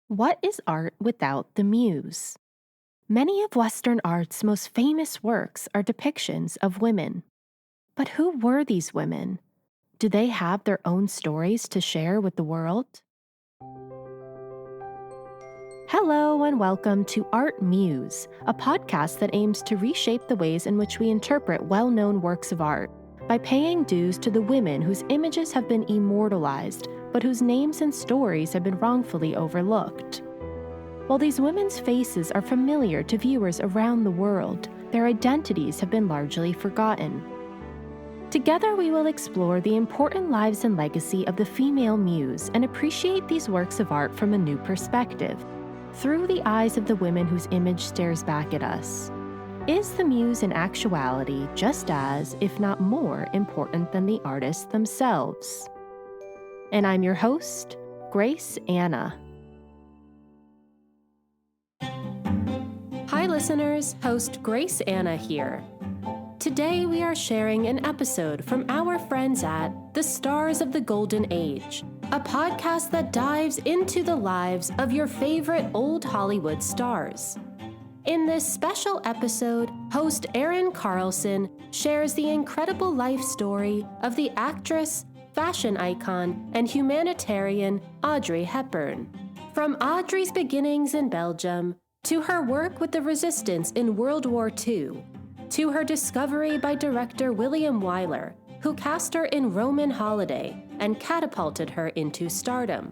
What is art without the muse? Many of Western art's most famous works are depictions of women. But who were these women? Do they have their own stories to share with the world? Hello and welcome to ArtMuse, a podcast that aims to reshape the ways in which we interpret well-known works of art by paying dues to the women whose images have been immortalized, but whose names and stories have been wrongfully overlooked. While these women's faces are familiar to viewers around the world, their identities have been largely forgotten. Together, we will explore the important lives and legacy of the female muse and appreciate these works of art from a new perspective, through the eyes of the women whose image stares back at us. Is the muse in actuality just as, if not more, important than the artists themselves? And I'm your host, Grace Anna. Hi listeners, host Grace Anna here. Today we are sharing an episode from our friends at The Stars of the Golden Age, a podcast that dives into the lives of your favorite old Hollywood stars. In this special episode, host Erin Carlson shares the incredible life story of the actress, fashion icon, and humanitarian Audrey Hepburn. From Audrey's beginnings in Belgium, to her work with the resistance in World War II, to her discovery by director William Wyler, who cast her in Roman Holiday and catapulted her into stardom,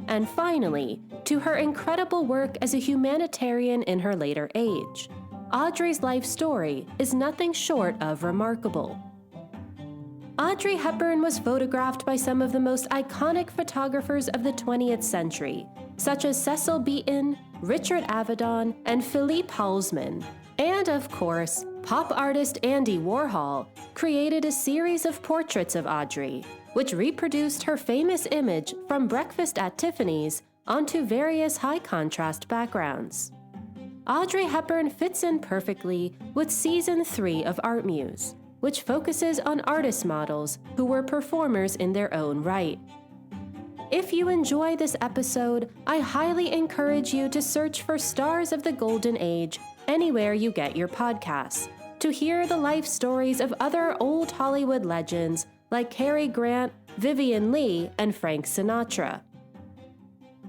and finally, to her incredible work as a humanitarian in her later age. Audrey's life story is nothing short of remarkable. Audrey Hepburn was photographed by some of the most iconic photographers of the 20th century, such as Cecil Beaton, Richard Avedon, and Philippe Halsman. And of course, pop artist Andy Warhol created a series of portraits of Audrey, which reproduced her famous image from Breakfast at Tiffany's onto various high-contrast backgrounds. Audrey Hepburn fits in perfectly with Season 3 of ArtMuse, which focuses on artist models who were performers in their own right. If you enjoy this episode, I highly encourage you to search for Stars of the Golden Age anywhere you get your podcasts, to hear the life stories of other old Hollywood legends like Cary Grant, Vivien Leigh, and Frank Sinatra.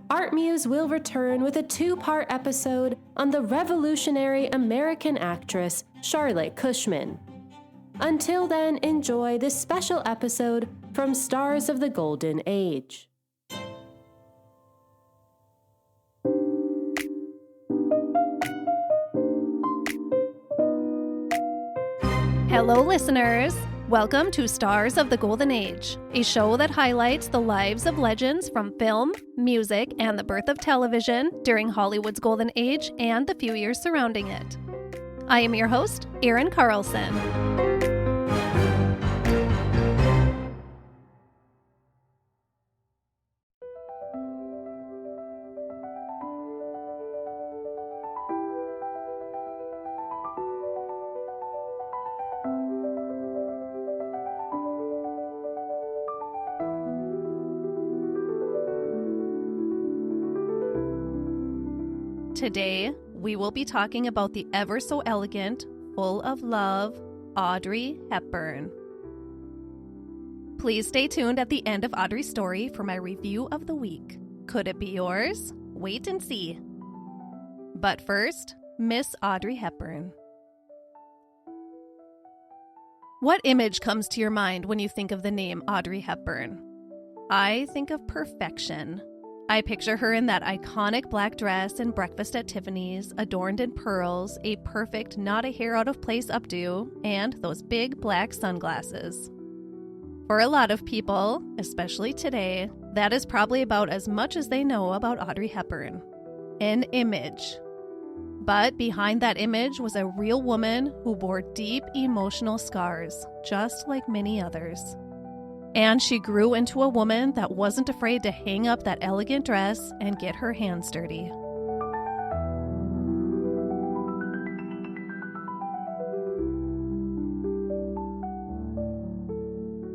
ArtMuse will return with a 2-part episode on the revolutionary American actress Charlotte Cushman. Until then, enjoy this special episode from Stars of the Golden Age. Hello, listeners! Welcome to Stars of the Golden Age, a show that highlights the lives of legends from film, music, and the birth of television during Hollywood's Golden Age and the few years surrounding it. I am your host, Erin Carlson. Today, we will be talking about the ever so elegant, full of love, Audrey Hepburn. Please stay tuned at the end of Audrey's story for my review of the week. Could it be yours? Wait and see. But first, Miss Audrey Hepburn. What image comes to your mind when you think of the name Audrey Hepburn? I think of perfection. I picture her in that iconic black dress and Breakfast at Tiffany's, adorned in pearls, a perfect not a hair out of place updo, and those big black sunglasses. For a lot of people, especially today, that is probably about as much as they know about Audrey Hepburn. An image. But behind that image was a real woman who bore deep emotional scars, just like many others. And she grew into a woman that wasn't afraid to hang up that elegant dress and get her hands dirty.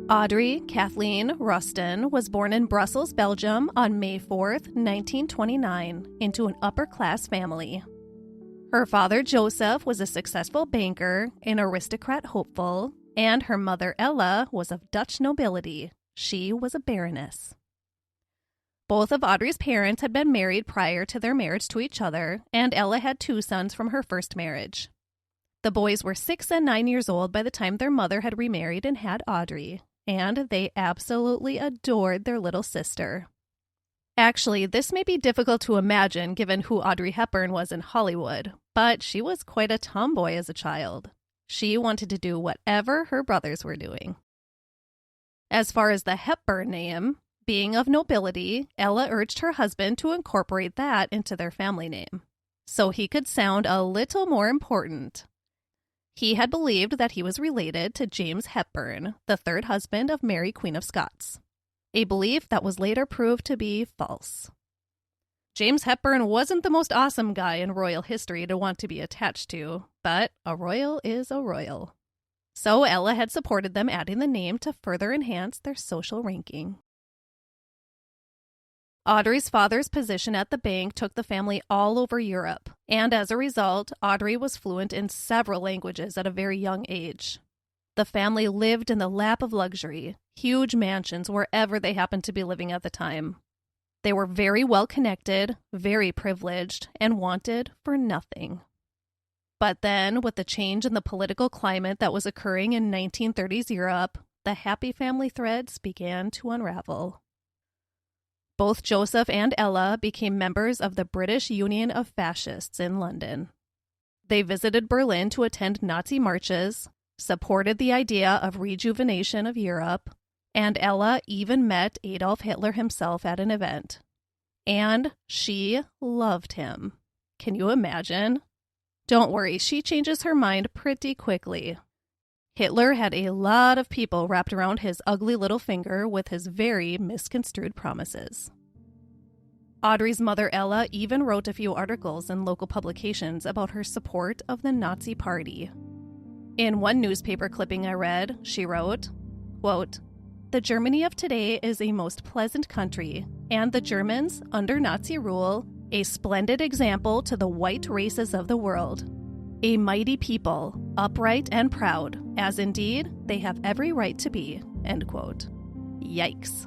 Audrey Kathleen Ruston was born in Brussels, Belgium on May 4th, 1929, into an upper-class family. Her father, Joseph, was a successful banker, an aristocrat hopeful, and her mother, Ella, was of Dutch nobility. She was a baroness. Both of Audrey's parents had been married prior to their marriage to each other, and Ella had 2 sons from her first marriage. The boys were 6 and 9 years old by the time their mother had remarried and had Audrey, and they absolutely adored their little sister. Actually, this may be difficult to imagine given who Audrey Hepburn was in Hollywood, but she was quite a tomboy as a child. She wanted to do whatever her brothers were doing. As far as the Hepburn name, being of nobility, Ella urged her husband to incorporate that into their family name, so he could sound a little more important. He had believed that he was related to James Hepburn, the 3rd husband of Mary, Queen of Scots, a belief that was later proved to be false. James Hepburn wasn't the most awesome guy in royal history to want to be attached to, but a royal is a royal. So Ella had supported them adding the name to further enhance their social ranking. Audrey's father's position at the bank took the family all over Europe, and as a result, Audrey was fluent in several languages at a very young age. The family lived in the lap of luxury, huge mansions wherever they happened to be living at the time. They were very well connected, very privileged, and wanted for nothing. But then, with the change in the political climate that was occurring in 1930s Europe, the happy family threads began to unravel. Both Joseph and Ella became members of the British Union of Fascists in London. They visited Berlin to attend Nazi marches, supported the idea of rejuvenation of Europe, and Ella even met Adolf Hitler himself at an event. And she loved him. Can you imagine? Don't worry, she changes her mind pretty quickly. Hitler had a lot of people wrapped around his ugly little finger with his very misconstrued promises. Audrey's mother Ella even wrote a few articles in local publications about her support of the Nazi Party. In one newspaper clipping I read, she wrote, quote, "The Germany of today is a most pleasant country, and the Germans, under Nazi rule, a splendid example to the white races of the world. A mighty people, upright and proud, as indeed they have every right to be." End quote. Yikes.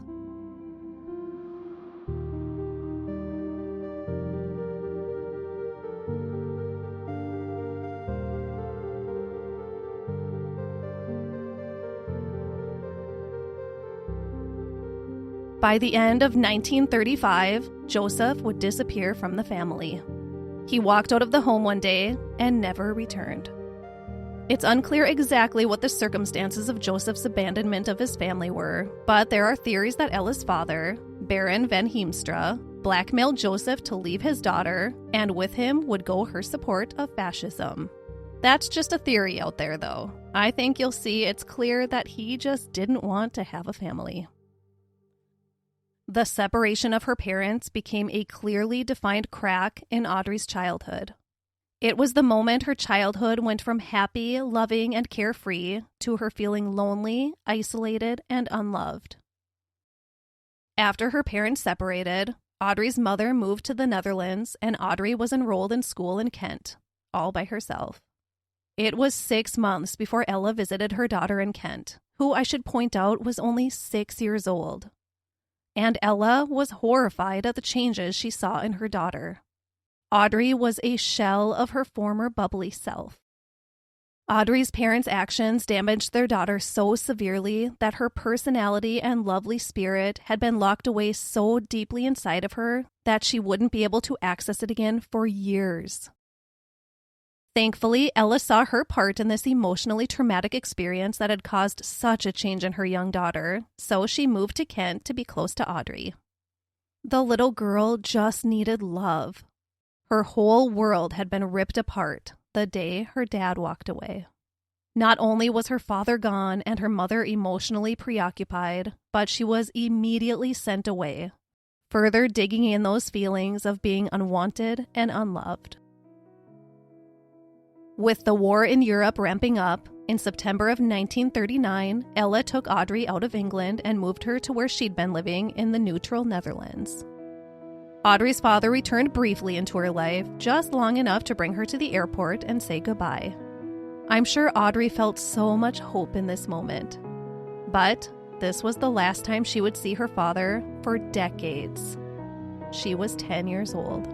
By the end of 1935, Joseph would disappear from the family. He walked out of the home one day and never returned. It's unclear exactly what the circumstances of Joseph's abandonment of his family were, but there are theories that Ella's father, Baron van Heemstra, blackmailed Joseph to leave his daughter, and with him would go her support of fascism. That's just a theory out there, though. I think you'll see it's clear that he just didn't want to have a family. The separation of her parents became a clearly defined crack in Audrey's childhood. It was the moment her childhood went from happy, loving, and carefree to her feeling lonely, isolated, and unloved. After her parents separated, Audrey's mother moved to the Netherlands, and Audrey was enrolled in school in Kent, all by herself. It was 6 months before Ella visited her daughter in Kent, who I should point out was only 6 years old. And Ella was horrified at the changes she saw in her daughter. Audrey was a shell of her former bubbly self. Audrey's parents' actions damaged their daughter so severely that her personality and lovely spirit had been locked away so deeply inside of her that she wouldn't be able to access it again for years. Thankfully, Ella saw her part in this emotionally traumatic experience that had caused such a change in her young daughter, so she moved to Kent to be close to Audrey. The little girl just needed love. Her whole world had been ripped apart the day her dad walked away. Not only was her father gone and her mother emotionally preoccupied, but she was immediately sent away, further digging in those feelings of being unwanted and unloved. With the war in Europe ramping up, In September of 1939, Ella took Audrey out of England and moved her to where she'd been living in the neutral Netherlands. Audrey's father returned briefly into her life, just long enough to bring her to the airport and say goodbye. I'm sure Audrey felt so much hope in this moment. But this was the last time she would see her father for decades. She was 10 years old.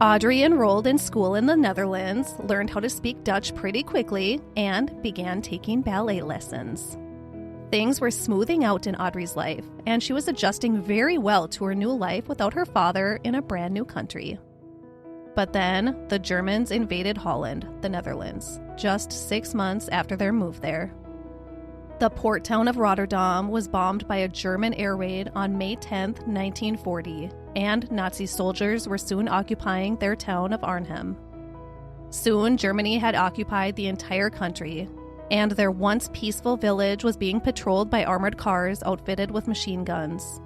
Audrey enrolled in school in the Netherlands, learned how to speak Dutch pretty quickly, and began taking ballet lessons. Things were smoothing out in Audrey's life, and she was adjusting very well to her new life without her father in a brand new country. But then, the Germans invaded Holland, the Netherlands, just 6 months after their move there. The port town of Rotterdam was bombed by a German air raid on May 10, 1940, and Nazi soldiers were soon occupying their town of Arnhem. Soon, Germany had occupied the entire country, and their once peaceful village was being patrolled by armored cars outfitted with machine guns.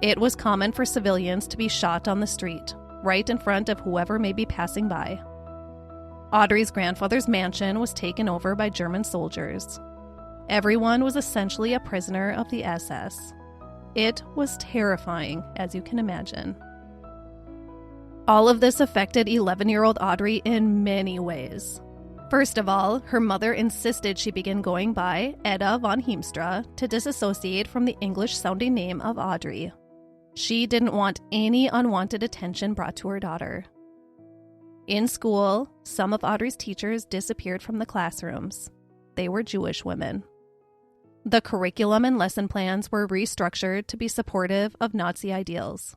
It was common for civilians to be shot on the street, right in front of whoever may be passing by. Audrey's grandfather's mansion was taken over by German soldiers. Everyone was essentially a prisoner of the SS. It was terrifying, as you can imagine. All of this affected 11-year-old Audrey in many ways. First of all, her mother insisted she begin going by Edda von Heemstra to disassociate from the English-sounding name of Audrey. She didn't want any unwanted attention brought to her daughter. In school, some of Audrey's teachers disappeared from the classrooms. They were Jewish women. The curriculum and lesson plans were restructured to be supportive of Nazi ideals.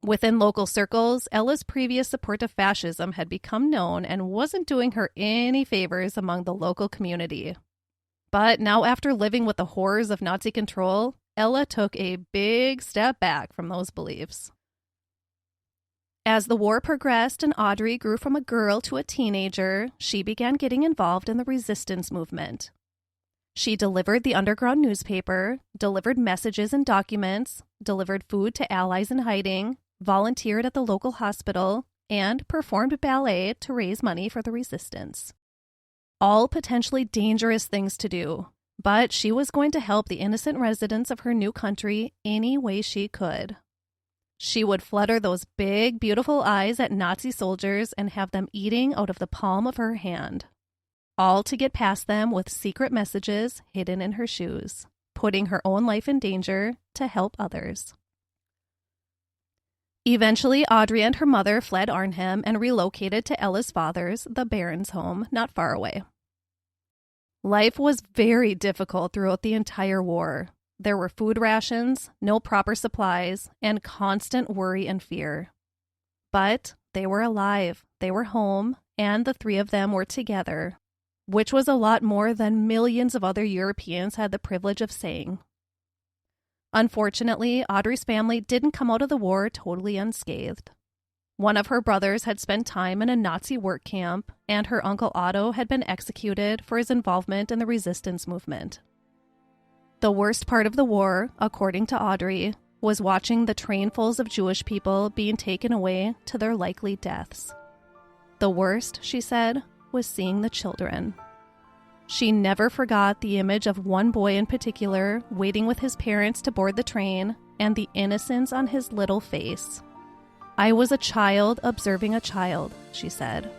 Within local circles, Ella's previous support of fascism had become known and wasn't doing her any favors among the local community. But now, after living with the horrors of Nazi control, Ella took a big step back from those beliefs. As the war progressed and Audrey grew from a girl to a teenager, she began getting involved in the resistance movement. She delivered the underground newspaper, delivered messages and documents, delivered food to allies in hiding, volunteered at the local hospital, and performed ballet to raise money for the resistance. All potentially dangerous things to do, but she was going to help the innocent residents of her new country any way she could. She would flutter those big, beautiful eyes at Nazi soldiers and have them eating out of the palm of her hand. All to get past them with secret messages hidden in her shoes, putting her own life in danger to help others. Eventually, Audrey and her mother fled Arnhem and relocated to Ella's father's, the Baron's home, not far away. Life was very difficult throughout the entire war. There were food rations, no proper supplies, and constant worry and fear. But they were alive, they were home, and the three of them were together, which was a lot more than millions of other Europeans had the privilege of saying. Unfortunately, Audrey's family didn't come out of the war totally unscathed. One of her brothers had spent time in a Nazi work camp, and her uncle Otto had been executed for his involvement in the resistance movement. The worst part of the war, according to Audrey, was watching the trainfuls of Jewish people being taken away to their likely deaths. The worst, she said, was seeing the children. She never forgot the image of one boy in particular waiting with his parents to board the train and the innocence on his little face. I was a child observing a child, she said.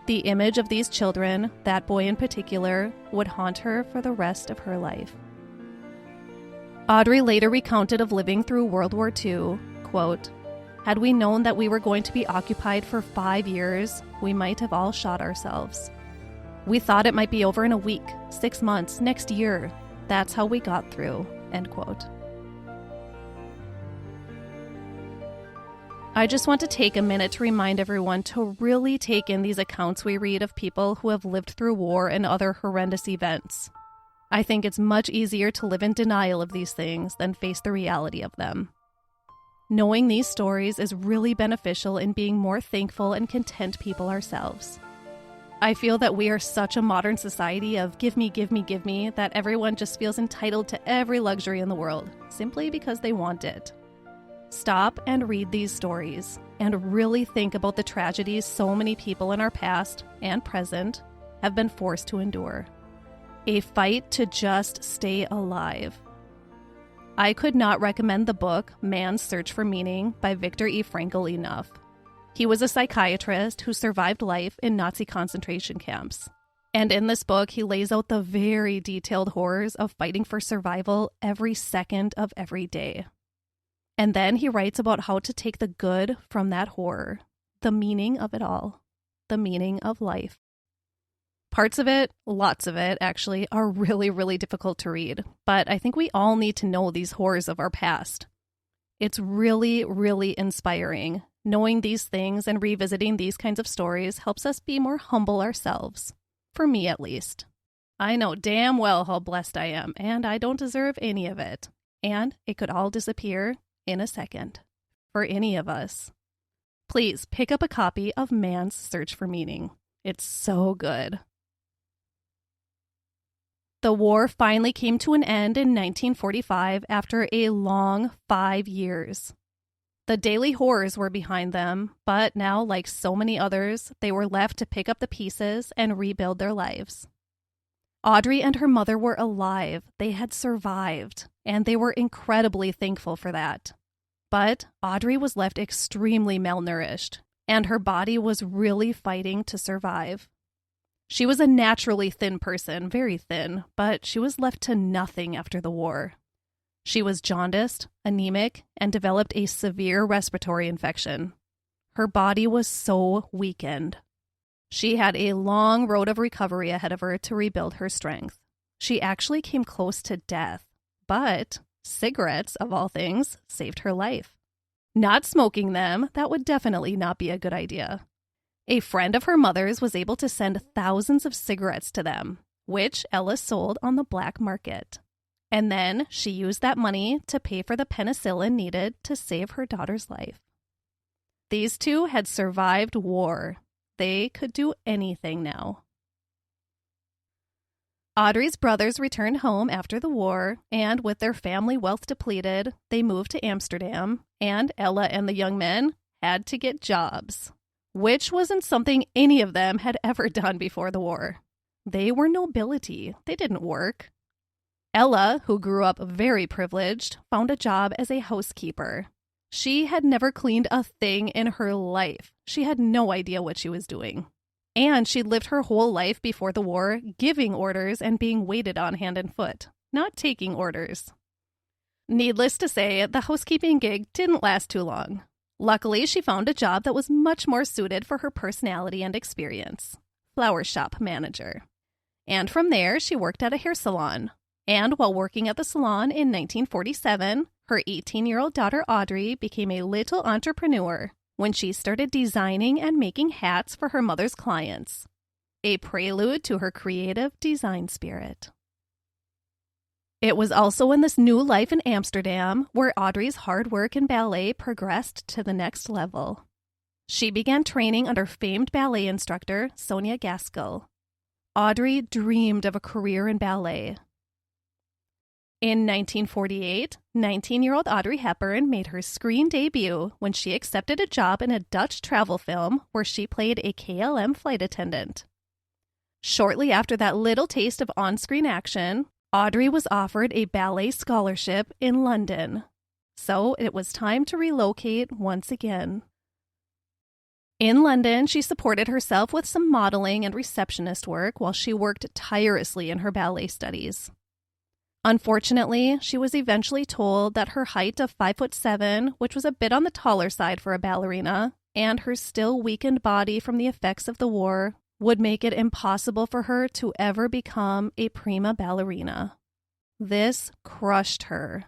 The image of these children, that boy in particular, would haunt her for the rest of her life. Audrey later recounted of living through World War II, quote, "Had we known that we were going to be occupied for 5 years, we might have all shot ourselves. We thought it might be over in a week, 6 months, next year. That's how we got through," end quote. I just want to take a minute to remind everyone to really take in these accounts we read of people who have lived through war and other horrendous events. I think it's much easier to live in denial of these things than face the reality of them. Knowing these stories is really beneficial in being more thankful and content people ourselves. I feel that we are such a modern society of give me, give me, give me, that everyone just feels entitled to every luxury in the world, simply because they want it. Stop and read these stories, and really think about the tragedies so many people in our past and present have been forced to endure. A fight to just stay alive. I could not recommend the book Man's Search for Meaning by Viktor E. Frankl enough. He was a psychiatrist who survived life in Nazi concentration camps. And in this book, he lays out the very detailed horrors of fighting for survival every second of every day. And then he writes about how to take the good from that horror, the meaning of it all, the meaning of life. Parts of it, lots of it actually, are really, really difficult to read, but I think we all need to know these horrors of our past. It's really, really inspiring. Knowing these things and revisiting these kinds of stories helps us be more humble ourselves. For me, at least. I know damn well how blessed I am, and I don't deserve any of it. And it could all disappear in a second. For any of us. Please pick up a copy of Man's Search for Meaning. It's so good. The war finally came to an end in 1945 after a long 5 years. The daily horrors were behind them, but now, like so many others, they were left to pick up the pieces and rebuild their lives. Audrey and her mother were alive, they had survived, and they were incredibly thankful for that. But Audrey was left extremely malnourished, and her body was really fighting to survive. She was a naturally thin person, very thin, but she was left to nothing after the war. She was jaundiced, anemic, and developed a severe respiratory infection. Her body was so weakened. She had a long road of recovery ahead of her to rebuild her strength. She actually came close to death, but cigarettes, of all things, saved her life. Not smoking them, that would definitely not be a good idea. A friend of her mother's was able to send thousands of cigarettes to them, which Ella sold on the black market. And then she used that money to pay for the penicillin needed to save her daughter's life. These two had survived war. They could do anything now. Audrey's brothers returned home after the war, and with their family wealth depleted, they moved to Amsterdam, and Ella and the young men had to get jobs, which wasn't something any of them had ever done before the war. They were nobility. They didn't work. Ella, who grew up very privileged, found a job as a housekeeper. She had never cleaned a thing in her life. She had no idea what she was doing. And she'd lived her whole life before the war giving orders and being waited on hand and foot, not taking orders. Needless to say, the housekeeping gig didn't last too long. Luckily, she found a job that was much more suited for her personality and experience. Flower shop manager. And from there, she worked at a hair salon. And while working at the salon in 1947, her 18-year-old daughter Audrey became a little entrepreneur when she started designing and making hats for her mother's clients. A prelude to her creative design spirit. It was also in this new life in Amsterdam where Audrey's hard work in ballet progressed to the next level. She began training under famed ballet instructor Sonia Gaskell. Audrey dreamed of a career in ballet. In 1948, 19-year-old Audrey Hepburn made her screen debut when she accepted a job in a Dutch travel film where she played a KLM flight attendant. Shortly after that little taste of on-screen action, Audrey was offered a ballet scholarship in London. So it was time to relocate once again. In London, she supported herself with some modeling and receptionist work while she worked tirelessly in her ballet studies. Unfortunately, she was eventually told that her height of 5'7", which was a bit on the taller side for a ballerina, and her still weakened body from the effects of the war would make it impossible for her to ever become a prima ballerina. This crushed her.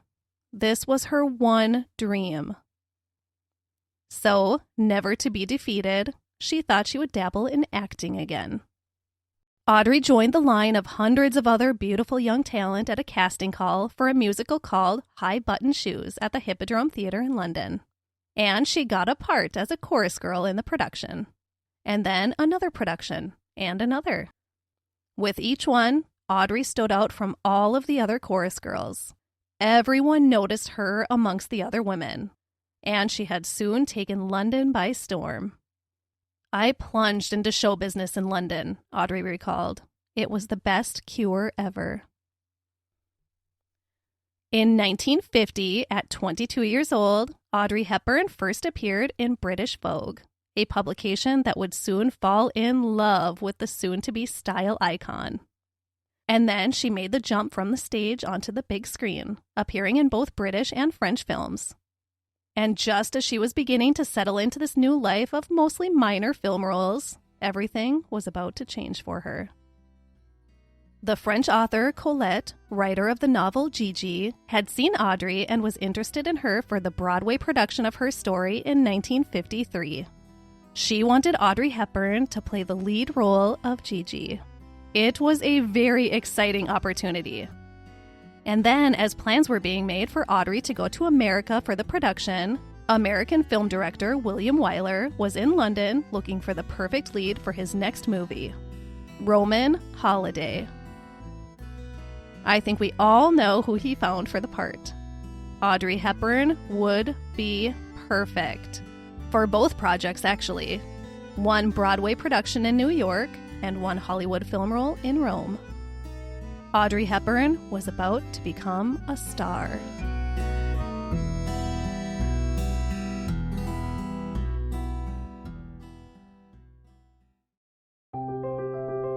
This was her one dream. So, never to be defeated, she thought she would dabble in acting again. Audrey joined the line of hundreds of other beautiful young talent at a casting call for a musical called High Button Shoes at the Hippodrome Theatre in London. And she got a part as a chorus girl in the production. And then another production. and another. With each one, Audrey stood out from all of the other chorus girls. Everyone noticed her amongst the other women, and she had soon taken London by storm. "I plunged into show business in London," Audrey recalled. "It was the best cure ever." In 1950, at 22 years old, Audrey Hepburn first appeared in British Vogue, a publication that would soon fall in love with the soon-to-be style icon. And then she made the jump from the stage onto the big screen, appearing in both British and French films. And just as she was beginning to settle into this new life of mostly minor film roles, everything was about to change for her. The French author Colette, writer of the novel Gigi, had seen Audrey and was interested in her for the Broadway production of her story in 1953. She wanted Audrey Hepburn to play the lead role of Gigi. It was a very exciting opportunity. And then, as plans were being made for Audrey to go to America for the production, American film director William Wyler was in London looking for the perfect lead for his next movie, Roman Holiday. I think we all know who he found for the part. Audrey Hepburn would be perfect. For both projects, actually. One Broadway production in New York, and one Hollywood film role in Rome. Audrey Hepburn was about to become a star.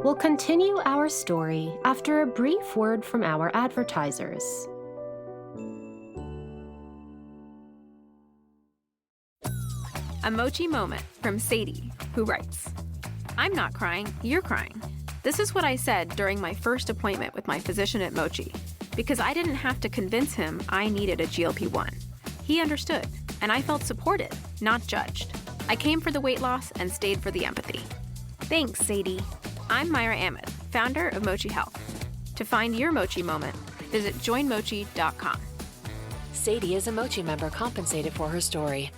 We'll continue our story after a brief word from our advertisers. A Mochi Moment from Sadie, who writes, "I'm not crying, you're crying. This is what I said during my first appointment with my physician at Mochi, because I didn't have to convince him I needed a GLP-1. He understood, and I felt supported, not judged. I came for the weight loss and stayed for the empathy. Thanks, Sadie." I'm Myra Ahmed, founder of Mochi Health. To find your Mochi Moment, visit joinmochi.com. Sadie is a Mochi member compensated for her story.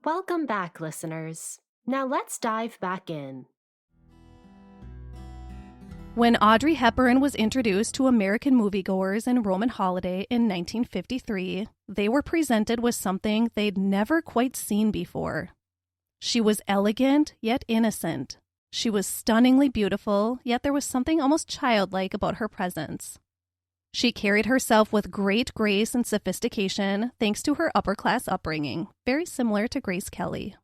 Welcome back, listeners. Now let's dive back in. When Audrey Hepburn was introduced to American moviegoers in Roman Holiday in 1953, they were presented with something they'd never quite seen before. She was elegant, yet innocent. She was stunningly beautiful, yet there was something almost childlike about her presence. She carried herself with great grace and sophistication thanks to her upper-class upbringing, very similar to Grace Kelly.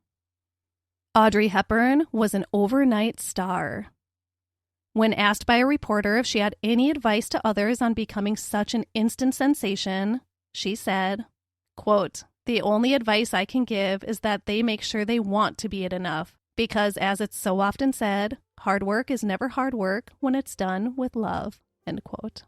Audrey Hepburn was an overnight star. When asked by a reporter if she had any advice to others on becoming such an instant sensation, she said, quote, "The only advice I can give is that they make sure they want to be it enough, because as it's so often said, hard work is never hard work when it's done with love," end quote.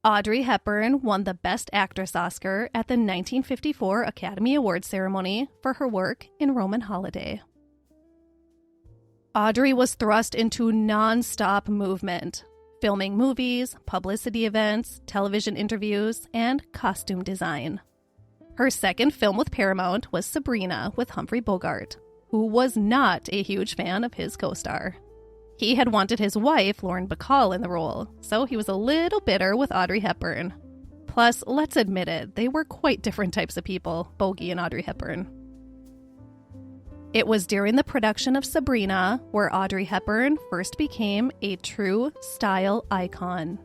Audrey Hepburn won the Best Actress Oscar at the 1954 Academy Awards ceremony for her work in Roman Holiday. Audrey was thrust into non-stop movement, filming movies, publicity events, television interviews, and costume design. Her second film with Paramount was Sabrina with Humphrey Bogart, who was not a huge fan of his co-star. He had wanted his wife, Lauren Bacall, in the role, so he was a little bitter with Audrey Hepburn. Plus, let's admit it, they were quite different types of people, Bogey and Audrey Hepburn. It was during the production of Sabrina where Audrey Hepburn first became a true style icon.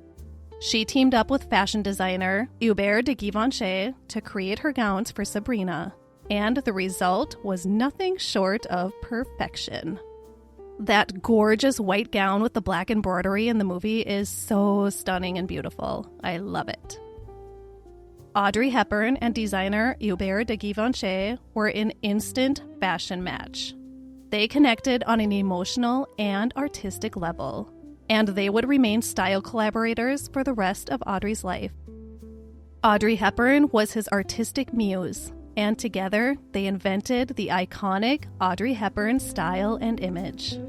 She teamed up with fashion designer Hubert de Givenchy to create her gowns for Sabrina, and the result was nothing short of perfection. That gorgeous white gown with the black embroidery in the movie is so stunning and beautiful. I love it. Audrey Hepburn and designer Hubert de Givenchy were an instant fashion match. They connected on an emotional and artistic level, and they would remain style collaborators for the rest of Audrey's life. Audrey Hepburn was his artistic muse, and together they invented the iconic Audrey Hepburn style and image.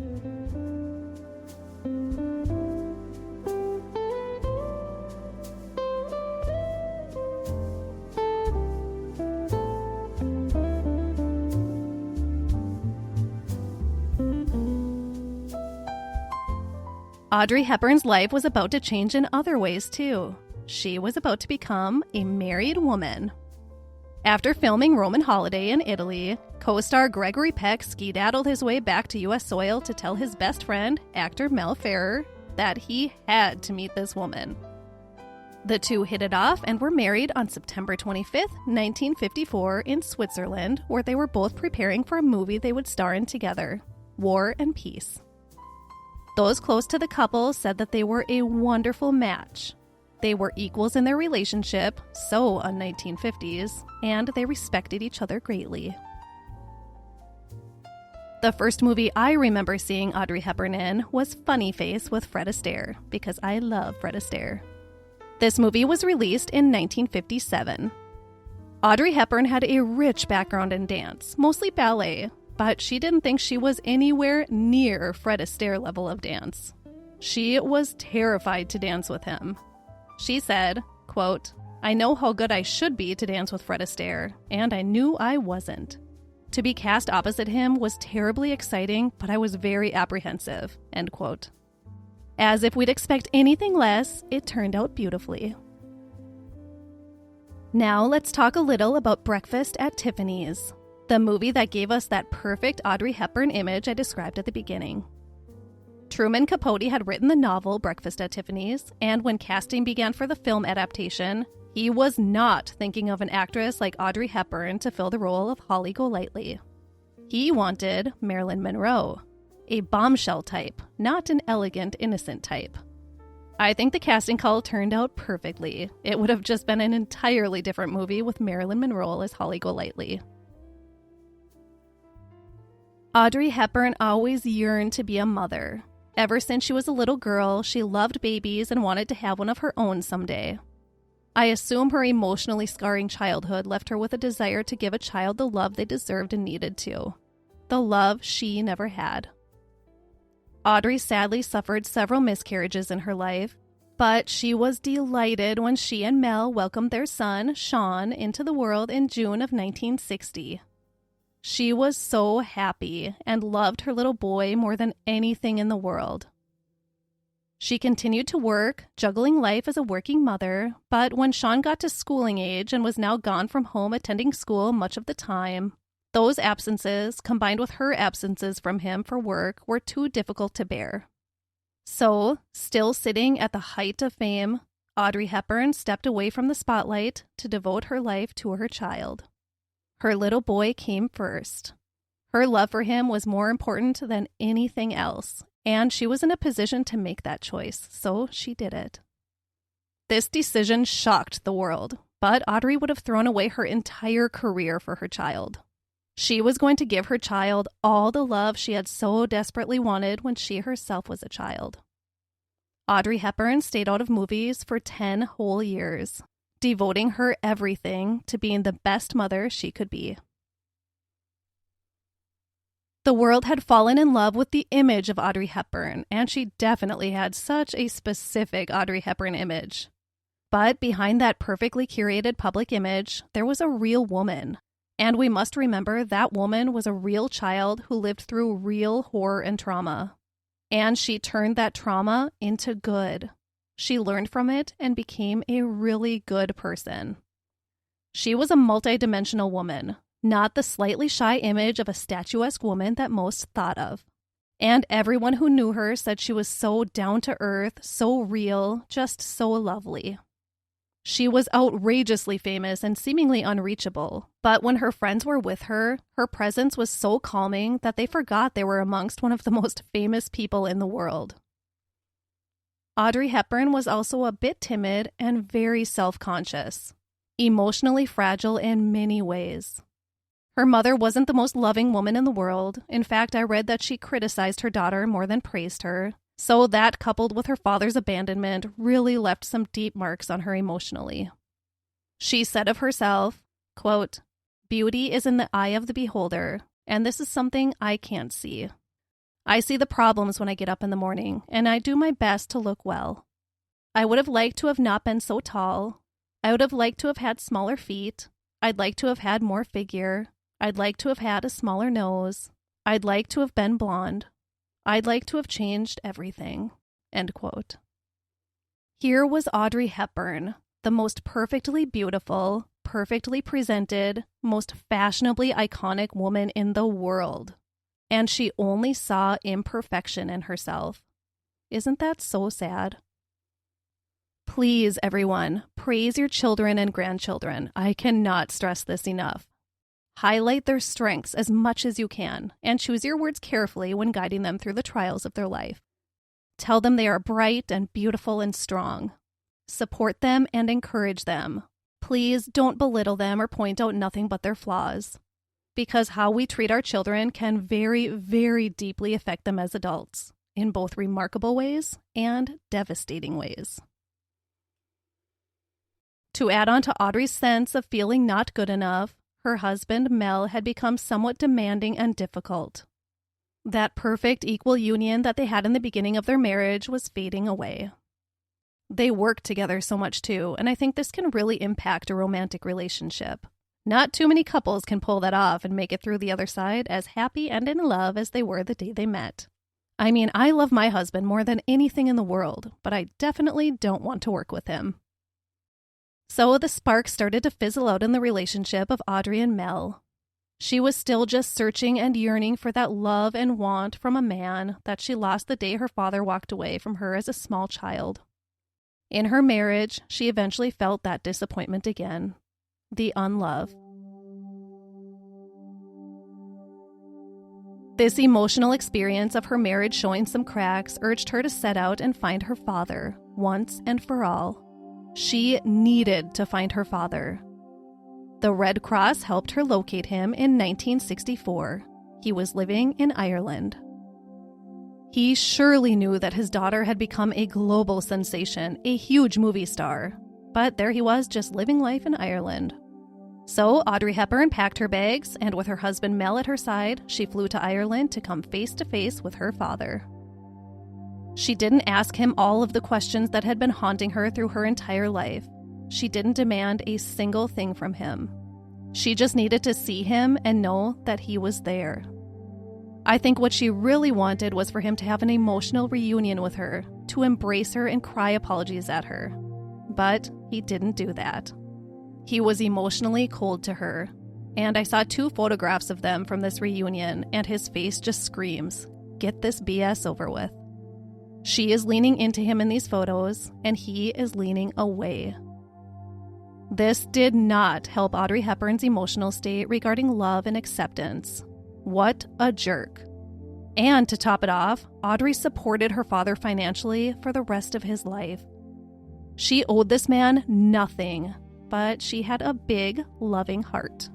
Audrey Hepburn's life was about to change in other ways, too. She was about to become a married woman. After filming Roman Holiday in Italy, co-star Gregory Peck skedaddled his way back to U.S. soil to tell his best friend, actor Mel Ferrer, that he had to meet this woman. The two hit it off and were married on September 25th, 1954 in Switzerland, where they were both preparing for a movie they would star in together, War and Peace. Those close to the couple said that they were a wonderful match. They were equals in their relationship, so un-1950s, and they respected each other greatly. The first movie I remember seeing Audrey Hepburn in was Funny Face with Fred Astaire, because I love Fred Astaire. This movie was released in 1957. Audrey Hepburn had a rich background in dance, mostly ballet, but she didn't think she was anywhere near Fred Astaire level of dance. She was terrified to dance with him. She said, quote, "I know how good I should be to dance with Fred Astaire, and I knew I wasn't. To be cast opposite him was terribly exciting, but I was very apprehensive," end quote. As if we'd expect anything less, it turned out beautifully. Now let's talk a little about Breakfast at Tiffany's, the movie that gave us that perfect Audrey Hepburn image I described at the beginning. Truman Capote had written the novel Breakfast at Tiffany's, and when casting began for the film adaptation, he was not thinking of an actress like Audrey Hepburn to fill the role of Holly Golightly. He wanted Marilyn Monroe, a bombshell type, not an elegant, innocent type. I think the casting call turned out perfectly. It would have just been an entirely different movie with Marilyn Monroe as Holly Golightly. Audrey Hepburn always yearned to be a mother. Ever since she was a little girl, she loved babies and wanted to have one of her own someday. I assume her emotionally scarring childhood left her with a desire to give a child the love they deserved and needed to. The love she never had. Audrey sadly suffered several miscarriages in her life, but she was delighted when she and Mel welcomed their son, Sean, into the world in June of 1960. She was so happy and loved her little boy more than anything in the world. She continued to work, juggling life as a working mother, but when Sean got to schooling age and was now gone from home attending school much of the time, those absences, combined with her absences from him for work, were too difficult to bear. So, still sitting at the height of fame, Audrey Hepburn stepped away from the spotlight to devote her life to her child. Her little boy came first. Her love for him was more important than anything else, and she was in a position to make that choice, so she did it. This decision shocked the world, but Audrey would have thrown away her entire career for her child. She was going to give her child all the love she had so desperately wanted when she herself was a child. Audrey Hepburn stayed out of movies for 10 whole years, devoting her everything to being the best mother she could be. The world had fallen in love with the image of Audrey Hepburn, and she definitely had such a specific Audrey Hepburn image. But behind that perfectly curated public image, there was a real woman. And we must remember that woman was a real child who lived through real horror and trauma. And she turned that trauma into good. She learned from it and became a really good person. She was a multidimensional woman, not the slightly shy image of a statuesque woman that most thought of. And everyone who knew her said she was so down to earth, so real, just so lovely. She was outrageously famous and seemingly unreachable, but when her friends were with her, her presence was so calming that they forgot they were amongst one of the most famous people in the world. Audrey Hepburn was also a bit timid and very self-conscious, emotionally fragile in many ways. Her mother wasn't the most loving woman in the world. In fact, I read that she criticized her daughter more than praised her. So that, coupled with her father's abandonment, really left some deep marks on her emotionally. She said of herself, quote, "Beauty is in the eye of the beholder, and this is something I can't see. I see the problems when I get up in the morning, and I do my best to look well. I would have liked to have not been so tall. I would have liked to have had smaller feet. I'd like to have had more figure. I'd like to have had a smaller nose. I'd like to have been blonde. I'd like to have changed everything. End quote. Here was Audrey Hepburn, the most perfectly beautiful, perfectly presented, most fashionably iconic woman in the world. And she only saw imperfection in herself. Isn't that so sad? Please, everyone, praise your children and grandchildren. I cannot stress this enough. Highlight their strengths as much as you can, and choose your words carefully when guiding them through the trials of their life. Tell them they are bright and beautiful and strong. Support them and encourage them. Please don't belittle them or point out nothing but their flaws, because how we treat our children can very, very deeply affect them as adults, in both remarkable ways and devastating ways. To add on to Audrey's sense of feeling not good enough, her husband, Mel, had become somewhat demanding and difficult. That perfect equal union that they had in the beginning of their marriage was fading away. They worked together so much too, and I think this can really impact a romantic relationship. Not too many couples can pull that off and make it through the other side as happy and in love as they were the day they met. I mean, I love my husband more than anything in the world, but I definitely don't want to work with him. So the spark started to fizzle out in the relationship of Audrey and Mel. She was still just searching and yearning for that love and want from a man that she lost the day her father walked away from her as a small child. In her marriage, she eventually felt that disappointment again, the unlove. This emotional experience of her marriage showing some cracks urged her to set out and find her father, once and for all. She needed to find her father. The Red Cross helped her locate him in 1964. He was living in Ireland. He surely knew that his daughter had become a global sensation, a huge movie star. But there he was, just living life in Ireland. So Audrey Hepburn packed her bags, and with her husband Mel at her side, she flew to Ireland to come face to face with her father. She didn't ask him all of the questions that had been haunting her through her entire life. She didn't demand a single thing from him. She just needed to see him and know that he was there. I think what she really wanted was for him to have an emotional reunion with her, to embrace her and cry apologies at her. But he didn't do that. He was emotionally cold to her, and I saw 2 photographs of them from this reunion, and his face just screams, "Get this BS over with." She is leaning into him in these photos, and he is leaning away. This did not help Audrey Hepburn's emotional state regarding love and acceptance. What a jerk. And to top it off, Audrey supported her father financially for the rest of his life. She owed this man nothing, but she had a big, loving heart.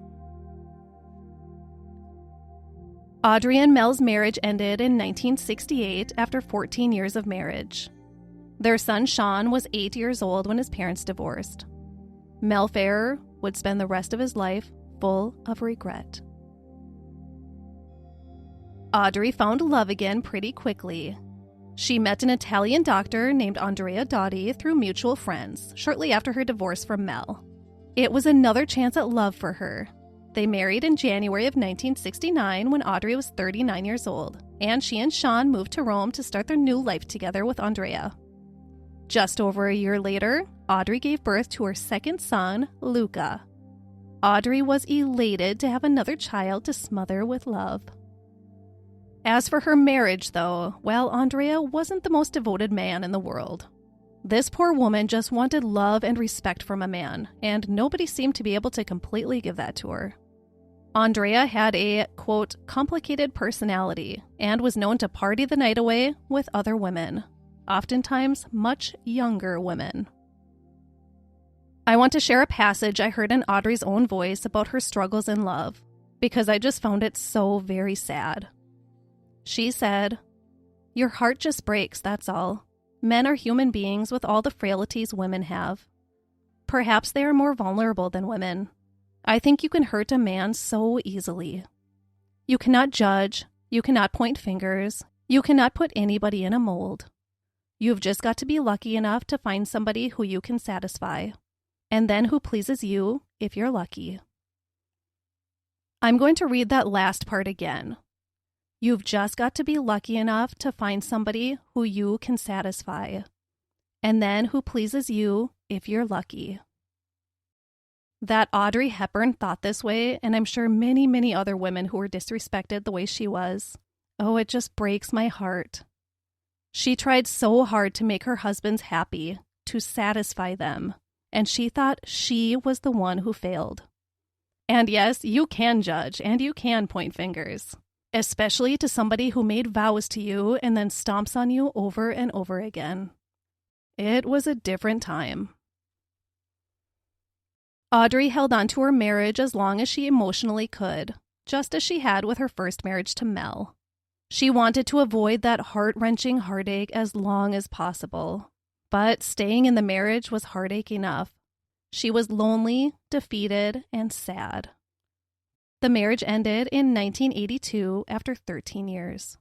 Audrey and Mel's marriage ended in 1968 after 14 years of marriage. Their son Sean was 8 years old when his parents divorced. Mel Ferrer would spend the rest of his life full of regret. Audrey found love again pretty quickly. She met an Italian doctor named Andrea Dotti through mutual friends shortly after her divorce from Mel. It was another chance at love for her. They married in January of 1969 when Audrey was 39 years old, and she and Sean moved to Rome to start their new life together with Andrea. Just over a year later, Audrey gave birth to her second son, Luca. Audrey was elated to have another child to smother with love. As for her marriage, though, well, Andrea wasn't the most devoted man in the world. This poor woman just wanted love and respect from a man, and nobody seemed to be able to completely give that to her. Andrea had a, quote, complicated personality and was known to party the night away with other women, oftentimes much younger women. I want to share a passage I heard in Audrey's own voice about her struggles in love, because I just found it so very sad. She said, "Your heart just breaks, that's all. Men are human beings with all the frailties women have. Perhaps they are more vulnerable than women. I think you can hurt a man so easily. You cannot judge, you cannot point fingers, you cannot put anybody in a mold. You've just got to be lucky enough to find somebody who you can satisfy, and then who pleases you if you're lucky." I'm going to read that last part again. You've just got to be lucky enough to find somebody who you can satisfy, and then who pleases you if you're lucky. That Audrey Hepburn thought this way, and I'm sure many, many other women who were disrespected the way she was. Oh, it just breaks my heart. She tried so hard to make her husbands happy, to satisfy them, and she thought she was the one who failed. And yes, you can judge and you can point fingers, especially to somebody who made vows to you and then stomps on you over and over again. It was a different time. Audrey held on to her marriage as long as she emotionally could, just as she had with her first marriage to Mel. She wanted to avoid that heart-wrenching heartache as long as possible, but staying in the marriage was heartache enough. She was lonely, defeated, and sad. The marriage ended in 1982 after 13 years.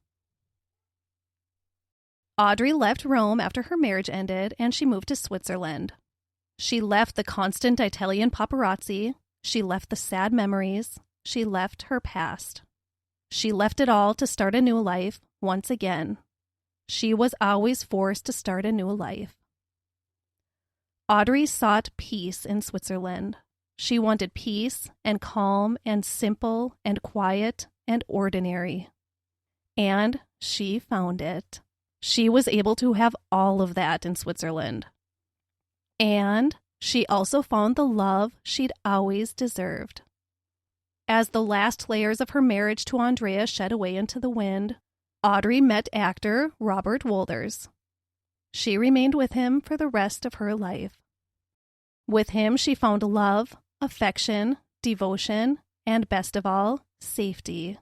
Audrey left Rome after her marriage ended, and she moved to Switzerland. She left the constant Italian paparazzi. She left the sad memories. She left her past. She left it all to start a new life once again. She was always forced to start a new life. Audrey sought peace in Switzerland. She wanted peace and calm and simple and quiet and ordinary. And she found it. She was able to have all of that in Switzerland. And she also found the love she'd always deserved. As the last layers of her marriage to Andrea shed away into the wind, Audrey met actor Robert Wolders. She remained with him for the rest of her life. With him, she found love, affection, devotion, and best of all, safety.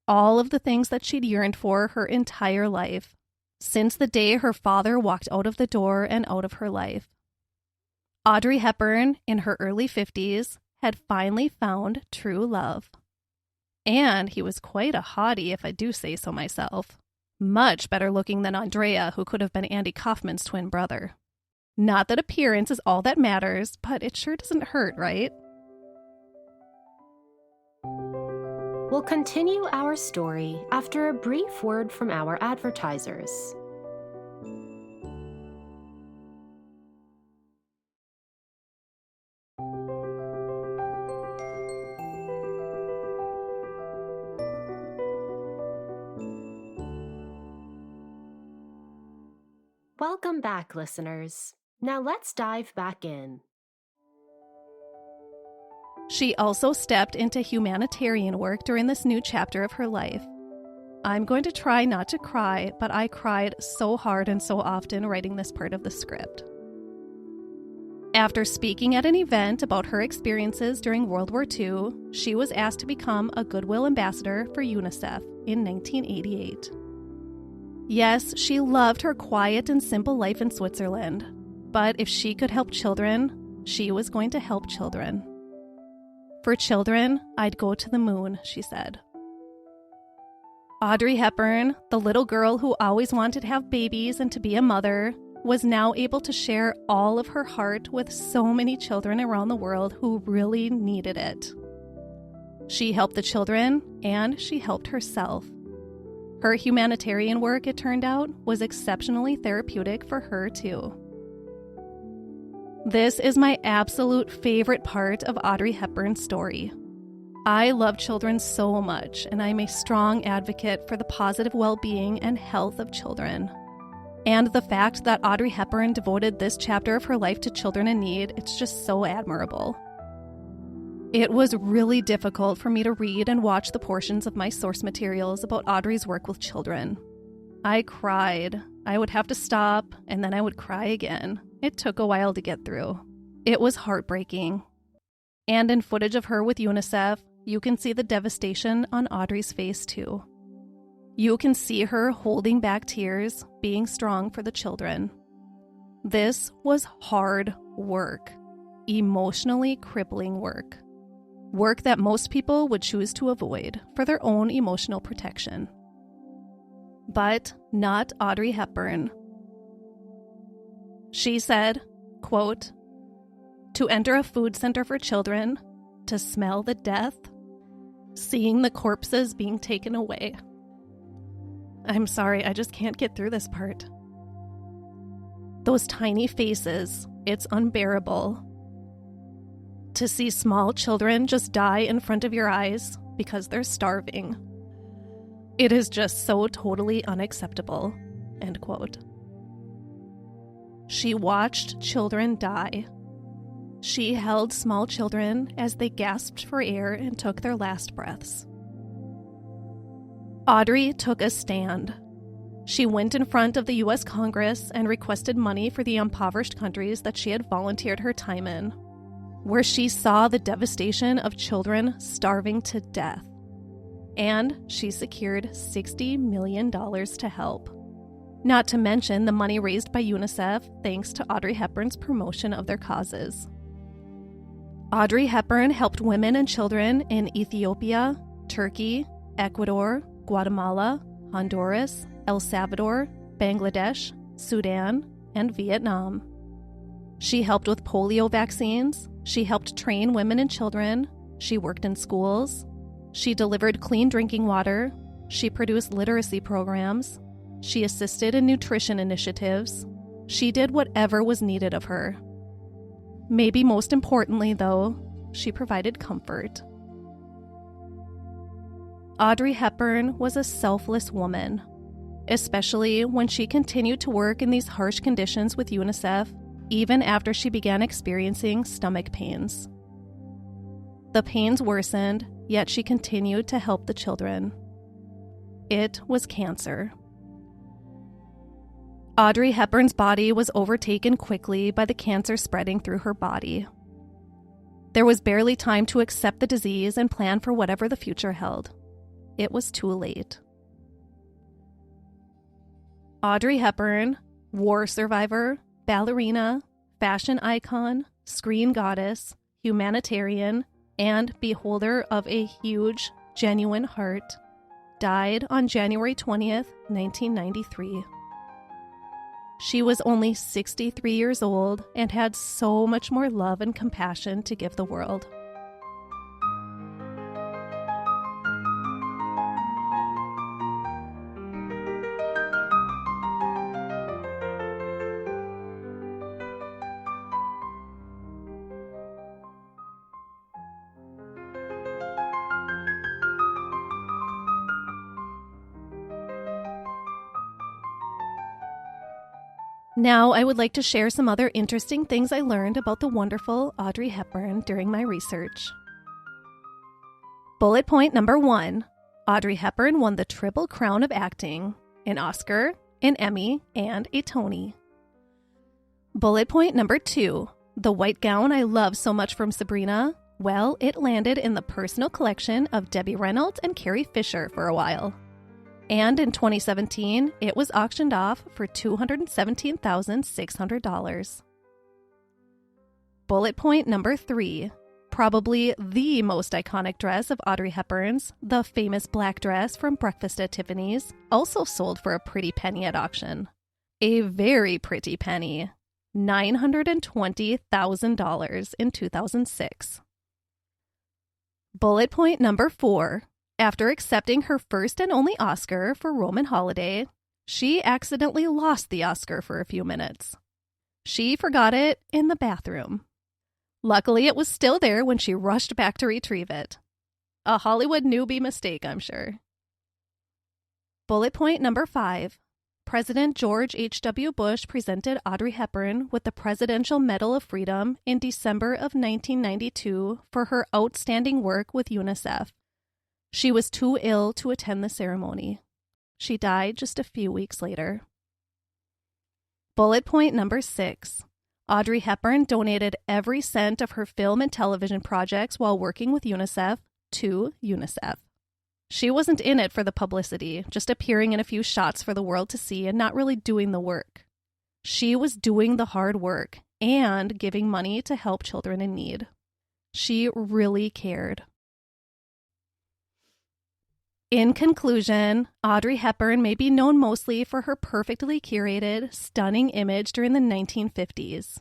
All of the things that she'd yearned for her entire life, since the day her father walked out of the door and out of her life. Audrey Hepburn, in her early 50s, had finally found true love. And he was quite a hottie, if I do say so myself. Much better looking than Andrea, who could have been Andy Kaufman's twin brother. Not that appearance is all that matters, but it sure doesn't hurt, right? We'll continue our story after a brief word from our advertisers. Welcome back, listeners. Now let's dive back in. She also stepped into humanitarian work during this new chapter of her life. I'm going to try not to cry, but I cried so hard and so often writing this part of the script. After speaking at an event about her experiences during World War II, she was asked to become a Goodwill Ambassador for UNICEF in 1988. Yes, she loved her quiet and simple life in Switzerland, but if she could help children, she was going to help children. For children, I'd go to the moon, she said. Audrey Hepburn, the little girl who always wanted to have babies and to be a mother, was now able to share all of her heart with so many children around the world who really needed it. She helped the children, and she helped herself. Her humanitarian work, it turned out, was exceptionally therapeutic for her, too. This is my absolute favorite part of Audrey Hepburn's story. I love children so much, and I'm a strong advocate for the positive well-being and health of children. And the fact that Audrey Hepburn devoted this chapter of her life to children in need, it's just so admirable. It was really difficult for me to read and watch the portions of my source materials about Audrey's work with children. I cried. I would have to stop, and then I would cry again. It took a while to get through. It was heartbreaking. And in footage of her with UNICEF, you can see the devastation on Audrey's face too. You can see her holding back tears, being strong for the children. This was hard work, emotionally crippling work. Work that most people would choose to avoid for their own emotional protection. But not Audrey Hepburn. She said, quote, "To enter a food center for children, to smell the death, seeing the corpses being taken away, I'm sorry, I just can't get through this part. Those tiny faces, it's unbearable. To see small children just die in front of your eyes because they're starving. It is just so totally unacceptable. End quote. She watched children die. She held small children as they gasped for air and took their last breaths. Audrey took a stand. She went in front of the U.S. Congress and requested money for the impoverished countries that she had volunteered her time in, where she saw the devastation of children starving to death. And she secured $60 million to help. Not to mention the money raised by UNICEF thanks to Audrey Hepburn's promotion of their causes. Audrey Hepburn helped women and children in Ethiopia, Turkey, Ecuador, Guatemala, Honduras, El Salvador, Bangladesh, Sudan, and Vietnam. She helped with polio vaccines. She helped train women and children. She worked in schools. She delivered clean drinking water. She produced literacy programs. She assisted in nutrition initiatives. She did whatever was needed of her. Maybe most importantly, though, she provided comfort. Audrey Hepburn was a selfless woman, especially when she continued to work in these harsh conditions with UNICEF, even after she began experiencing stomach pains. The pains worsened, yet she continued to help the children. It was cancer. Audrey Hepburn's body was overtaken quickly by the cancer spreading through her body. There was barely time to accept the disease and plan for whatever the future held. It was too late. Audrey Hepburn, war survivor, ballerina, fashion icon, screen goddess, humanitarian, and beholder of a huge, genuine heart, died on January 20th, 1993. She was only 63 years old and had so much more love and compassion to give the world. Now, I would like to share some other interesting things I learned about the wonderful Audrey Hepburn during my research. Bullet point number 1. Audrey Hepburn won the Triple Crown of Acting, an Oscar, an Emmy, and a Tony. Bullet point number 2. The white gown I love so much from Sabrina, well, it landed in the personal collection of Debbie Reynolds and Carrie Fisher for a while. And in 2017, it was auctioned off for $217,600. Bullet point number 3. Probably the most iconic dress of Audrey Hepburn's, the famous black dress from Breakfast at Tiffany's, also sold for a pretty penny at auction. A very pretty penny. $920,000 in 2006. Bullet point number 4. After accepting her first and only Oscar for Roman Holiday, she accidentally lost the Oscar for a few minutes. She forgot it in the bathroom. Luckily, it was still there when she rushed back to retrieve it. A Hollywood newbie mistake, I'm sure. Bullet point number 5. President George H.W. Bush presented Audrey Hepburn with the Presidential Medal of Freedom in December of 1992 for her outstanding work with UNICEF. She was too ill to attend the ceremony. She died just a few weeks later. Bullet point number 6. Audrey Hepburn donated every cent of her film and television projects while working with UNICEF to UNICEF. She wasn't in it for the publicity, just appearing in a few shots for the world to see and not really doing the work. She was doing the hard work and giving money to help children in need. She really cared. In conclusion, Audrey Hepburn may be known mostly for her perfectly curated, stunning image during the 1950s.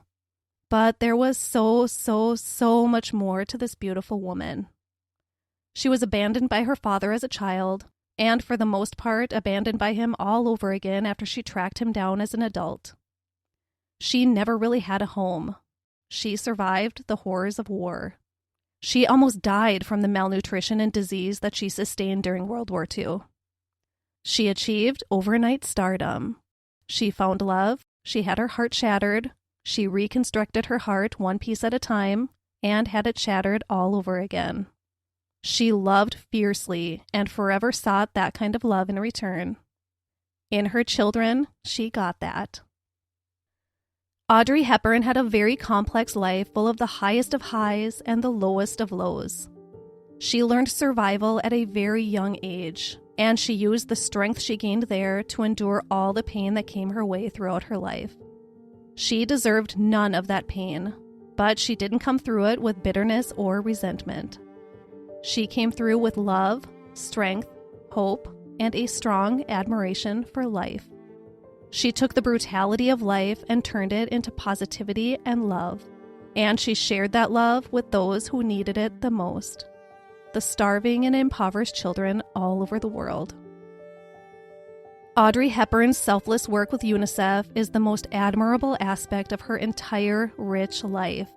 But there was so much more to this beautiful woman. She was abandoned by her father as a child, and for the most part abandoned by him all over again after she tracked him down as an adult. She never really had a home. She survived the horrors of war. She almost died from the malnutrition and disease that she sustained during World War II. She achieved overnight stardom. She found love, she had her heart shattered, she reconstructed her heart one piece at a time, and had it shattered all over again. She loved fiercely and forever sought that kind of love in return. In her children, she got that. Audrey Hepburn had a very complex life full of the highest of highs and the lowest of lows. She learned survival at a very young age, and she used the strength she gained there to endure all the pain that came her way throughout her life. She deserved none of that pain, but she didn't come through it with bitterness or resentment. She came through with love, strength, hope, and a strong admiration for life. She took the brutality of life and turned it into positivity and love, and she shared that love with those who needed it the most, the starving and impoverished children all over the world. Audrey Hepburn's selfless work with UNICEF is the most admirable aspect of her entire rich life.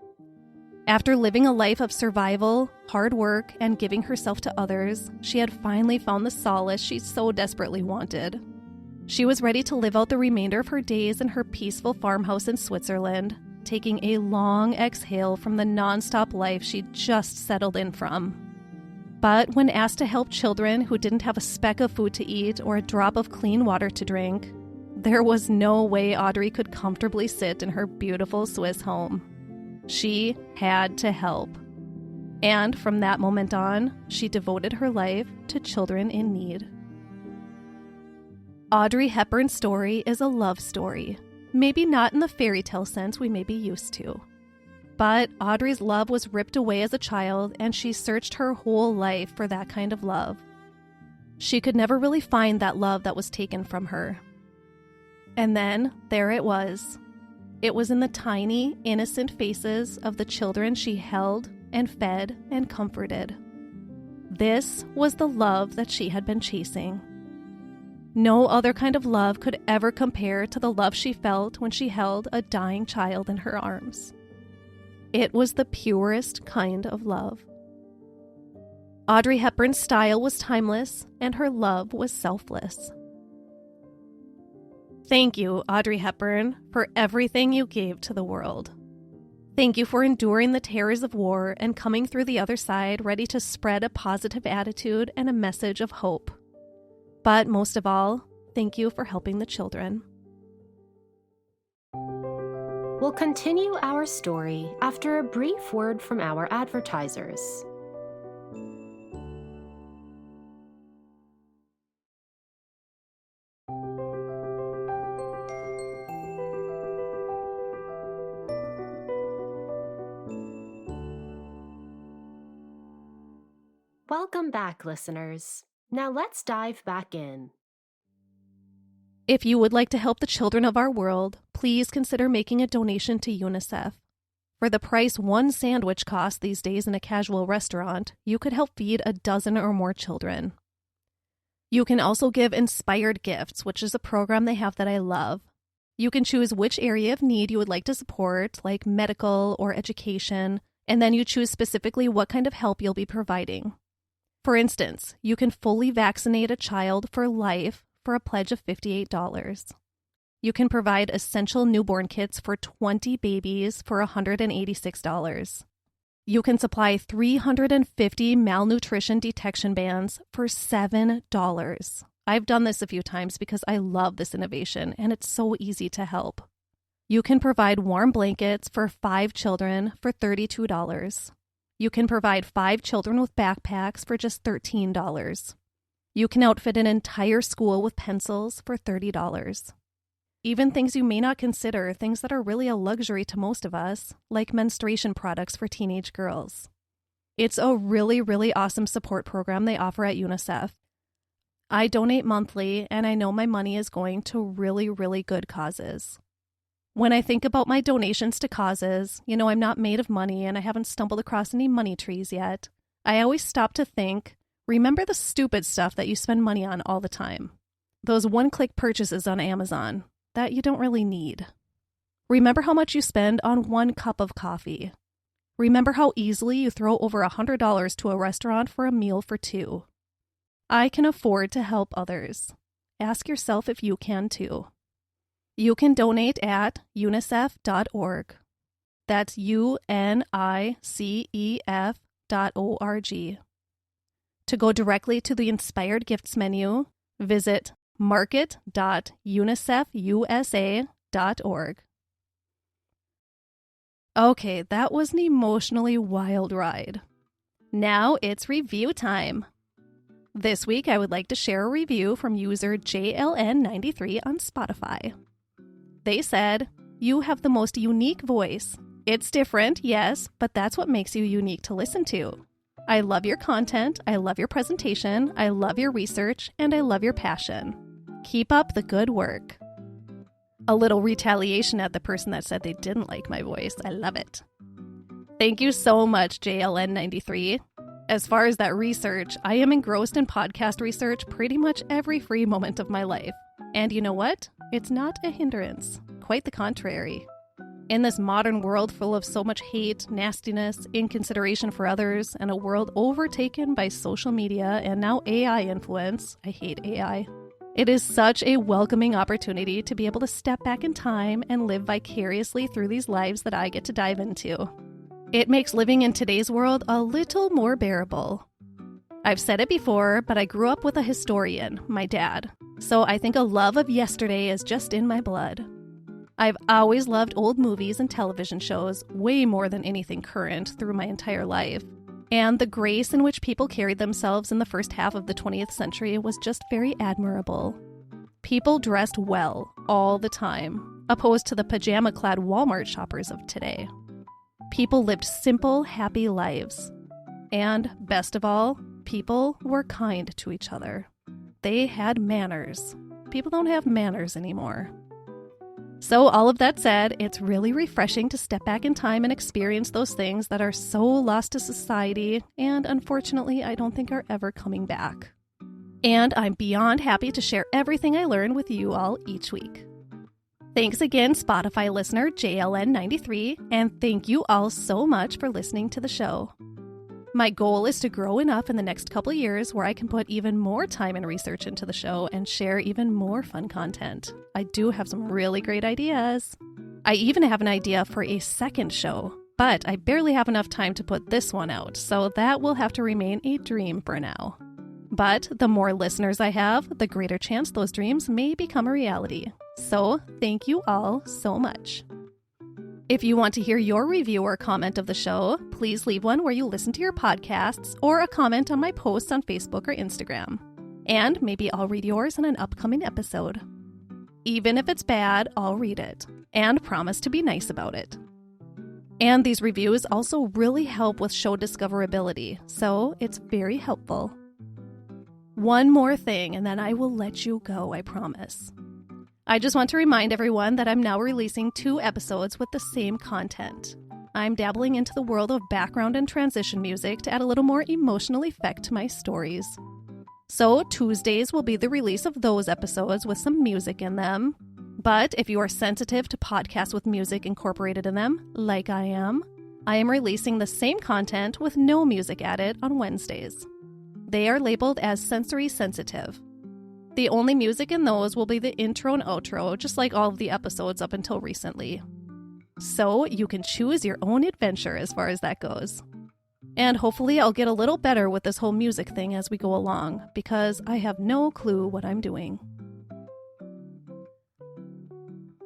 After living a life of survival, hard work, and giving herself to others, she had finally found the solace she so desperately wanted. She was ready to live out the remainder of her days in her peaceful farmhouse in Switzerland, taking a long exhale from the nonstop life she'd just settled in from. But when asked to help children who didn't have a speck of food to eat or a drop of clean water to drink, there was no way Audrey could comfortably sit in her beautiful Swiss home. She had to help. And from that moment on, she devoted her life to children in need. Audrey Hepburn's story is a love story, maybe not in the fairy tale sense we may be used to. But Audrey's love was ripped away as a child, and she searched her whole life for that kind of love. She could never really find that love that was taken from her. And then, there it was. It was in the tiny, innocent faces of the children she held and fed and comforted. This was the love that she had been chasing. No other kind of love could ever compare to the love she felt when she held a dying child in her arms. It was the purest kind of love. Audrey Hepburn's style was timeless, and her love was selfless. Thank you, Audrey Hepburn, for everything you gave to the world. Thank you for enduring the terrors of war and coming through the other side ready to spread a positive attitude and a message of hope. But most of all, thank you for helping the children. We'll continue our story after a brief word from our advertisers. Welcome back, listeners. Now let's dive back in. If you would like to help the children of our world, please consider making a donation to UNICEF. For the price one sandwich costs these days in a casual restaurant, you could help feed a dozen or more children. You can also give Inspired Gifts, which is a program they have that I love. You can choose which area of need you would like to support, like medical or education, and then you choose specifically what kind of help you'll be providing. For instance, you can fully vaccinate a child for life for a pledge of $58. You can provide essential newborn kits for 20 babies for $186. You can supply 350 malnutrition detection bands for $7. I've done this a few times because I love this innovation and it's so easy to help. You can provide warm blankets for 5 children for $32. You can provide 5 children with backpacks for just $13. You can outfit an entire school with pencils for $30. Even things you may not consider, things that are really a luxury to most of us, like menstruation products for teenage girls. It's a really, really awesome support program they offer at UNICEF. I donate monthly, and I know my money is going to really, really good causes. When I think about my donations to causes, I'm not made of money and I haven't stumbled across any money trees yet. I always stop to think, Remember the stupid stuff that you spend money on all the time. Those one-click purchases on Amazon that you don't really need. Remember how much you spend on one cup of coffee. Remember how easily you throw over $100 to a restaurant for a meal for two. I can afford to help others. Ask yourself if you can too. You can donate at unicef.org. That's unicef.org. To go directly to the Inspired Gifts menu, visit market.unicefusa.org. Okay, that was an emotionally wild ride. Now it's review time. This week, I would like to share a review from user JLN93 on Spotify. They said, "You have the most unique voice. It's different, yes, but that's what makes you unique to listen to. I love your content, I love your presentation, I love your research, and I love your passion. Keep up the good work." A little retaliation at the person that said they didn't like my voice. I love it. Thank you so much, JLN93. As far as that research, I am engrossed in podcast research pretty much every free moment of my life. And you know what? It's not a hindrance. Quite the contrary. In this modern world full of so much hate, nastiness, inconsideration for others, and a world overtaken by social media and now AI influence, I hate AI, it is such a welcoming opportunity to be able to step back in time and live vicariously through these lives that I get to dive into. It makes living in today's world a little more bearable. I've said it before, but I grew up with a historian, my dad, so I think a love of yesterday is just in my blood. I've always loved old movies and television shows way more than anything current through my entire life, and the grace in which people carried themselves in the first half of the 20th century was just very admirable. People dressed well all the time, opposed to the pajama-clad Walmart shoppers of today. People lived simple, happy lives. And, best of all, people were kind to each other. They had manners. People don't have manners anymore. So all of that said, it's really refreshing to step back in time and experience those things that are so lost to society and, unfortunately, I don't think are ever coming back. And I'm beyond happy to share everything I learn with you all each week. Thanks again, Spotify listener JLN93, and thank you all so much for listening to the show. My goal is to grow enough in the next couple of years where I can put even more time and research into the show and share even more fun content. I do have some really great ideas. I even have an idea for a second show, but I barely have enough time to put this one out, so that will have to remain a dream for now. But the more listeners I have, the greater chance those dreams may become a reality. So thank you all so much. If you want to hear your review or comment of the show, please leave one where you listen to your podcasts or a comment on my posts on Facebook or Instagram. And maybe I'll read yours in an upcoming episode. Even if it's bad, I'll read it and promise to be nice about it. And these reviews also really help with show discoverability, so it's very helpful. One more thing, and then I will let you go, I promise. I just want to remind everyone that I'm now releasing 2 episodes with the same content. I'm dabbling into the world of background and transition music to add a little more emotional effect to my stories. So Tuesdays will be the release of those episodes with some music in them. But if you are sensitive to podcasts with music incorporated in them, like I am releasing the same content with no music added on Wednesdays. They are labeled as sensory sensitive. The only music in those will be the intro and outro, just like all of the episodes up until recently. So you can choose your own adventure as far as that goes. And hopefully I'll get a little better with this whole music thing as we go along, because I have no clue what I'm doing.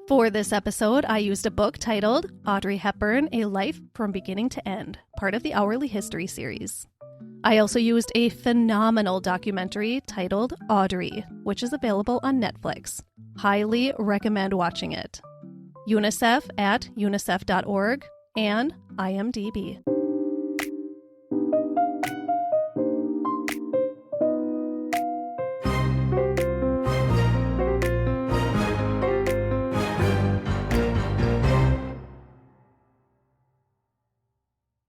For this episode, I used a book titled Audrey Hepburn, A Life from Beginning to End, part of the Hourly History series. I also used a phenomenal documentary titled Audrey, which is available on Netflix. Highly recommend watching it. UNICEF at unicef.org and IMDb.